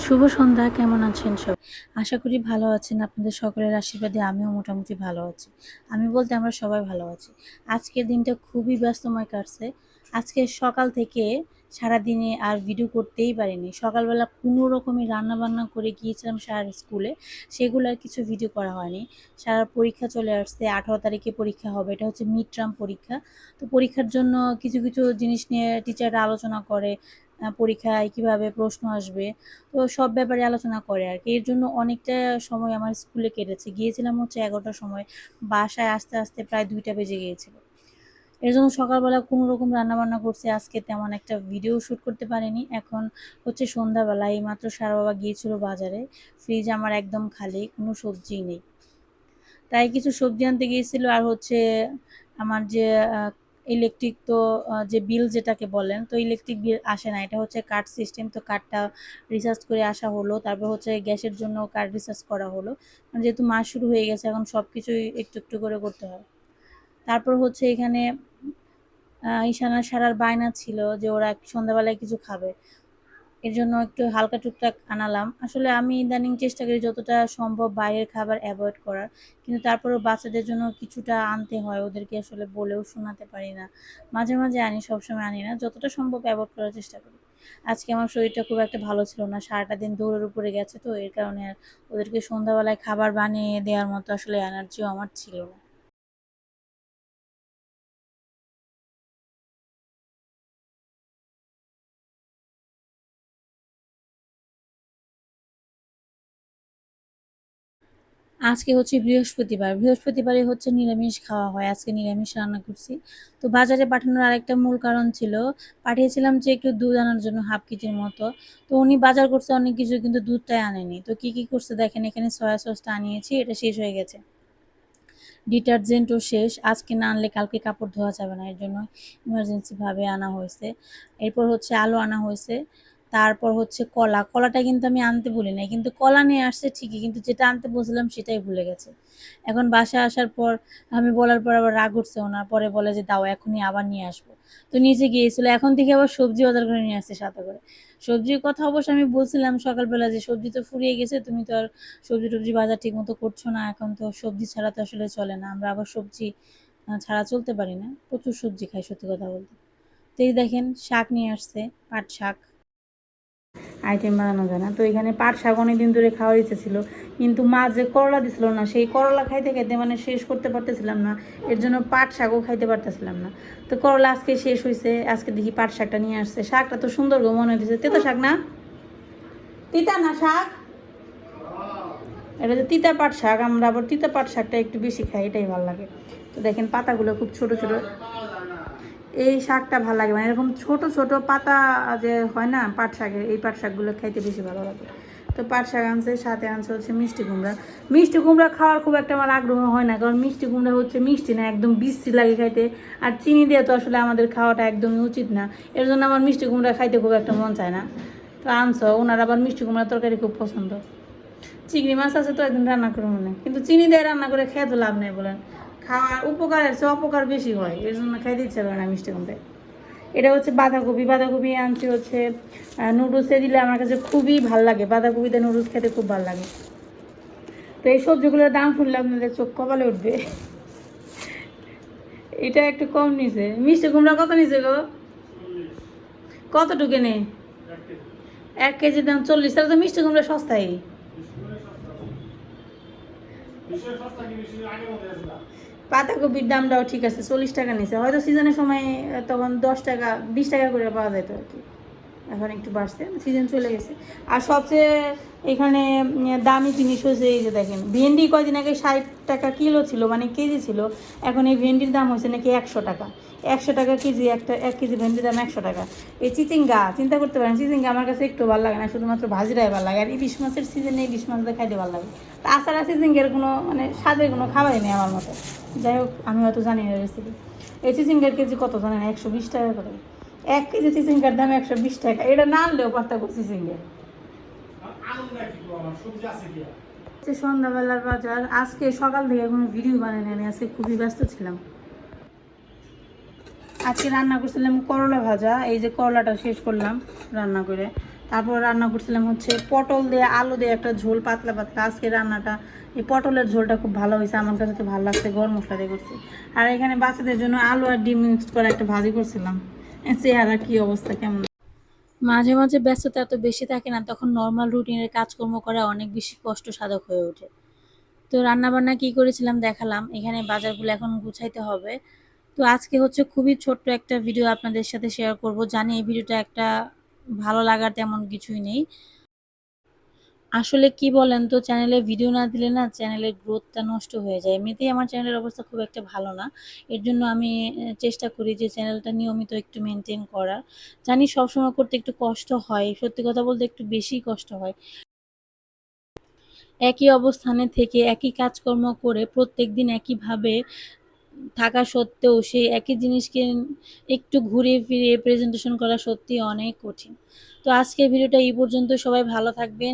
শুভ সন্ধ্যা। কেমন আছেন সব? আশা করি ভালো আছেন। আপনাদের সকলের আশীর্বাদে আমিও মোটামুটি ভালো আছি। আমি বলতে আমরা সবাই ভালো আছি। আজকের দিনটা খুবই ব্যস্তময় কাটছে। আজকে সকাল থেকে সারাদিনে আর ভিডিও করতেই পারিনি। সকালবেলা কোনো রকমে রান্নাবান্না করে গিয়েছিলাম সারার স্কুলে। সেগুলো আর কিছু ভিডিও করা হয়নি। সারার পরীক্ষা চলে আসছে। 18 তারিখে পরীক্ষা হবে। এটা হচ্ছে মিড টার্ম পরীক্ষা। তো পরীক্ষার জন্য কিছু জিনিস নিয়ে টিচাররা আলোচনা করে। পরীক্ষায় কিভাবে প্রশ্ন আসবে, তো সব ব্যাপারে আলোচনা করে আর কি। এর জন্য অনেকটা সময় আমার স্কুলে কেটেছে। গিয়েছিলাম হচ্ছে 11টার সময়, বাসায় আসতে আসতে প্রায় 2টা বেজে গিয়েছিল। এর জন্য সকালবেলা কোনো রকম রান্নাবান্না করছি, আজকে তেমন একটা ভিডিও শ্যুট করতে পারিনি। এখন হচ্ছে সন্ধ্যাবেলা, এইমাত্র সারা বাবা গিয়েছিল বাজারে। ফ্রিজ আমার একদম খালি, কোনো সবজিই নেই। তাই কিছু সবজি আনতে গিয়েছিল। আর হচ্ছে আমার যে ইলেকট্রিক, তো যে বিল যেটাকে বলেন, তো ইলেকট্রিক বিল আসে না, এটা হচ্ছে কার্ড সিস্টেম। তো কার্ডটা রিচার্জ করে আসা হলো। তারপর হচ্ছে গ্যাসের জন্য কার্ড রিচার্জ করা হলো। যেহেতু মাস শুরু হয়ে গেছে, এখন সব কিছুই একটু একটু করে করতে হয়। তারপর হচ্ছে এখানে ঈশানা সারার বায়না ছিল যে ওরা সন্ধ্যাবেলায় কিছু খাবে। এর জন্য একটু হালকা টুকটাক আনালাম। আসলে আমি ইদানিং চেষ্টা করি যতটা সম্ভব বাইরের খাবার অ্যাভয়েড করার। কিন্তু তারপরেও বাচ্চাদের জন্য কিছুটা আনতে হয়, ওদেরকে আসলে বলেও শোনাতে পারি না। মাঝে মাঝে আনি, সবসময় আনি না। যতটা সম্ভব অ্যাভয়েড করার চেষ্টা করি। আজকে আমার শরীরটা খুব একটা ভালো ছিল না। সারাটা দিন দৌড়ের উপরে গেছে, তো এর কারণে আর ওদেরকে সন্ধ্যাবেলায় খাবার বানিয়ে দেওয়ার মতো আসলে এনার্জিও আমার ছিল না। আজকে হচ্ছে বৃহস্পতিবার। বৃহস্পতিবারে হচ্ছে নিরামিষ খাওয়া হয়। আজকে নিরামিষ রান্না করছি। তো বাজারে পাঠানোর আরেকটা মূল কারণ ছিল, পাঠিয়েছিলাম যে একটু দুধ আনার জন্য 1/2 কেজির মতো। তো উনি বাজার করছে অনেক কিছু, কিন্তু দুধটাই আনেনি। তো কি করছে দেখেন, এখানে সয়া সসটা আনিয়েছি, এটা শেষ হয়ে গেছে। ডিটারজেন্টও শেষ। আজকে না আনলে কালকে কাপড় ধোয়া যাবে না, এর জন্য ইমার্জেন্সিভাবে আনা হয়েছে। এরপর হচ্ছে আলু আনা হয়েছে। তারপর হচ্ছে কলা। কলাটা কিন্তু আমি আনতে ভুলি নাই, কিন্তু কলা নিয়ে আসছে ঠিকই, কিন্তু যেটা আনতে বলছিলাম সেটাই ভুলে গেছে। এখন বাসায় আসার পর আমি বলার পর আবার রাগ উঠছে ওনার, পরে বলে যে দাও এখনই আবার নিয়ে আসবো। তো নিচে গিয়েছিল, এখন থেকে আবার সবজি বাজার করে নিয়ে আসছে সাথে করে। সবজির কথা অবশ্য আমি বলছিলাম সকালবেলা যে সবজি তো ফুরিয়ে গেছে, তুমি তো আর সবজি টবজি বাজার ঠিক মতো করছো না। এখন তো সবজি ছাড়া তো আসলে চলে না, আমরা আবার সবজি ছাড়া চলতে পারি না। প্রচুর সবজি খাই সত্যি কথা বলতে। তো এই দেখেন শাক নিয়ে আসছে, পাট শাক। আইটেম বানানো যায় না, তো এখানে পাট শাক অনেকদিন ধরে খাওয়ার ইচ্ছে ছিল, কিন্তু মা যে করলা দিছিল না, সেই করলা খাইতে খাইতে মানে শেষ করতে পারতেছিলাম না। এর জন্য পাট শাকও খাইতে পারতেছিলাম না। তো করলা আজকে শেষ হয়েছে, আজকে দেখি পাট শাকটা নিয়ে আসছে। শাকটা তো সুন্দর গো মনে হইতেছে, তেতো শাক না? তিতা না শাক? এটা যে তিতা পাট শাক, আমরা আবার তিতা পাট শাকটা একটু বেশি খাই, এটাই ভালো লাগে। তো দেখেন পাতাগুলো খুব ছোট ছোট। এই শাকটা ভালো লাগে, মানে এরকম ছোট ছোট পাতা যে হয় না পাট শাকের, এই পাট শাকগুলো খাইতে বেশি ভালো লাগে। তো পাট শাক আনছে, সাথে আনছে হচ্ছে মিষ্টি কুমড়া। মিষ্টি কুমড়া খাওয়ার খুব একটা আমার আগ্রহ হয় না, কারণ মিষ্টি কুমড়া হচ্ছে মিষ্টি না, একদম বিশ্রী লাগে খাইতে। আর চিনি দিয়ে তো আসলে আমাদের খাওয়াটা একদমই উচিত না। এর জন্য আমার মিষ্টি কুমড়া খাইতে খুব একটা মন চায় না। তো আনছো, ওনার আবার মিষ্টি কুমড়া তরকারি খুব পছন্দ। চিংড়ি মাছ আছে, তো একদিন রান্না করে মনে, কিন্তু চিনি দিয়ে রান্না করে খেয়ে তো লাভ নেই বলেন। খাওয়ার উপকারের চেয়ে অপকার বেশি হয়, এর জন্য খাইতে ইচ্ছা করে না মিষ্টি কুমড়ে। এটা হচ্ছে বাঁধাকপি। বাঁধাকপি আনছি হচ্ছে নুডলসে দিলে আমার কাছে খুবই ভাল লাগে, বাঁধাকপিতে নুডলস খেতে খুব ভালো লাগে। তো এই সবজিগুলোর দাম শুনলে আপনাদের চোখ কপালে উঠবে। এটা একটু কম নিছে। মিষ্টি কুমড়া কত নিছে গো? কতটুকু নে? 1 কেজির দাম 40, তাহলে তো মিষ্টি কুমড়া সস্তাই। পাতাকপির দামটাও ঠিক আছে, 40 টাকা নিছে। হয়তো সিজনের সময় তখন 10 টাকা 20 টাকা করে পাওয়া যেত আর কি। এখন একটু বাড়ছে, সিজন চলে গেছে। আর সবচেয়ে এখানে দামি জিনিস হচ্ছে এই যে দেখেন, ভেন্ডি কয়দিন আগে 60 টাকা কিলো ছিল, মানে কেজি ছিল। এখন এই ভেন্ডির দাম হয়েছে নাকি 100 টাকা। 100 টাকা কেজি, 1 কেজি ভেন্ডির দাম 100 টাকা। এই চিচিঙ্গা, চিন্তা করতে পারেন, চিচিঙ্গা আমার কাছে একটু ভালো লাগে না, শুধুমাত্র ভাজিটাই ভালো লাগে। আর ইলিশ মাছের সিজনে ইলিশ মাছটা খাইতে ভালো লাগে। তাছাড়া চিচিঙ্গের কোনো মানে স্বাদের কোনো খাবারই নেই আমার মতো। যাই হোক, আমি হয়তো জানি না রেসিপি। এই চিচিঙ্গার কেজি কত জানেন? 120 টাকা করে। 1 কেজি চিচিঙ্গার দাম 120 টাকা। এটা না আনলেও পারতা করছি চিচিঙ্গা। সন্ধ্যাবেলার বাজার। আজকে সকাল থেকে কোনো ভিডিও বানাই না, আমি আজকে খুবই ব্যস্ত ছিলাম। আজকে রান্না করছিলাম করলা ভাজা, এই যে করলাটা শেষ করলাম রান্না করে। তারপর রান্না করছিলাম হচ্ছে পটল দিয়ে আলু দিয়ে একটা ঝোল, পাতলা পাতলা। আজকে রান্নাটা এই পটলের ঝোলটা খুব ভালো হয়েছে, আমার কাছে তো ভালো লাগছে, গরম মশলা দিয়ে করছি। আর এখানে বাচ্চাদের জন্য আলু আর ডিম মিক্সড করে একটা ভাজি করছিলাম। চেহারা কি অবস্থা, কেমন? মাঝে মাঝে ব্যস্ততা এত বেশি থাকে না, তখন নর্মাল রুটিনের কাজকর্ম করা অনেক বেশি কষ্টসাধক হয়ে ওঠে। তো রান্নাবান্না কি করেছিলাম দেখালাম, এখানে বাজারগুলো এখন গুছাইতে হবে। তো আজকে হচ্ছে খুবই ছোট্ট একটা ভিডিও আপনাদের সাথে শেয়ার করব, জানি এই ভিডিওটা একটা ভালো লাগার তেমন কিছুই নেই। আসলে কি বলেন তো, চ্যানেলে ভিডিও না দিলে না চ্যানেলের গ্রোথটা নষ্ট হয়ে যায়। এমনিতেই আমার চ্যানেলের অবস্থা খুব একটা ভালো না, এর জন্য আমি চেষ্টা করি যে চ্যানেলটা নিয়মিত একটু মেনটেন করার। জানি সবসময় করতে একটু কষ্ট হয়, সত্যি কথা বলতে একটু বেশি কষ্ট হয়। একই অবস্থানে থেকে একই কাজকর্ম করে প্রত্যেকদিন একইভাবে থাকা সত্ত্বেও সেই একই জিনিসকে একটু ঘুরিয়ে ফিরিয়ে প্রেজেন্টেশন করা সত্যিই অনেক কঠিন। তো আজকের ভিডিওটা এই পর্যন্ত, সবাই ভালো থাকবেন।